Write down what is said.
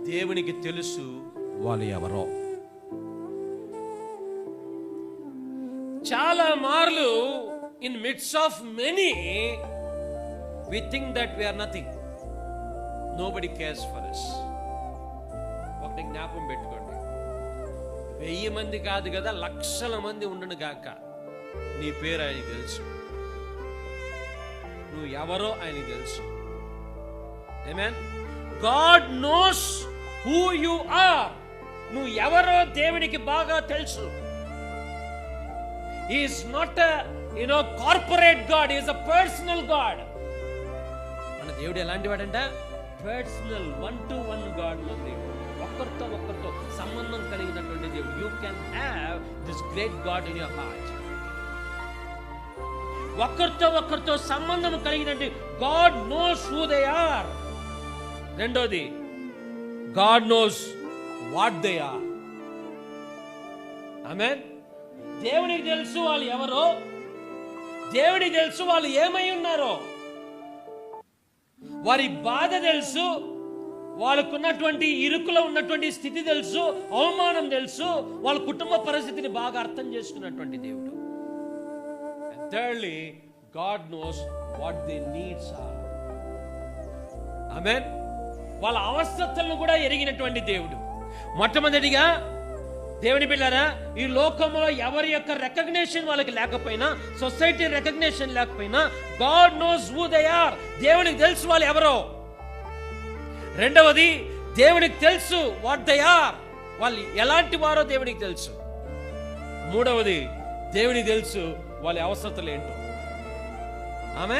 దేవునికి తెలుసు వాళ్ళు ఎవరో. చాలా మార్లు in mids of many we think that we are nothing, nobody cares for us. ఒకటి జ్ఞాపకం పెట్టుకోండి, 1000 మంది కాదు కదా, లక్షల మంది ఉండను గాక, నీ పేరు ఆయనకి తెలుసు, నువ్వు ఎవరో ఆయనకి తెలుసు. ఆమేన్. God knows who you are. నువ్వు ఎవరో దేవునికి బాగా తెలుసు. He is not a corporate God, he is a personal God. మన దేవుడు ఎలాంటి వాడంట? Personal, 1-to-1 God. మన దేవుడు ఒక్కరితో సంబంధం కలిగినటువంటి దేవుడు. You can have this great god in your heart. ఒక్కరితో సంబంధం కలిగినటువంటి god knows who they are. రెండోది, god knows what they are. Amen. దేవునికి తెలుసు వాళ్ళు ఎవరో, దేవునికి తెలుసు వాళ్ళు ఏమై ఉన్నారో, వారి బాధ తెలుసు, వాళ్ళకున్నటువంటి ఇరుకులో ఉన్నటువంటి స్థితి తెలుసు, అవమానం తెలుసు, వాళ్ళ కుటుంబ పరిస్థితిని బాగా అర్థం చేసుకున్నటువంటి దేవుడు. And thirdly, God knows what their needs are. ఆమేన్. వాళ్ళ అవసరతలను కూడా ఎరిగినటువంటి దేవుడు. మొట్టమొదటిగా దేవుని బిడ్డలారా, ఈ లోకంలో ఎవరి యొక్క రికగ్నిషన్ వాళ్ళకి లేకపోయినా, సొసైటీ రికగ్నిషన్ లేకపోయినా, God knows who they are. దేవునికి తెలుసు వాళ్ళు ఎవరో. రెండవది, దేవునికి తెలుసు వాట్ దే ఆర్, వాళ్ళు ఎలాంటి వారో దేవునికి తెలుసు. మూడవది, దేవునికి తెలుసు వాళ్ళ అవసరతలు ఏంటో. ఆమె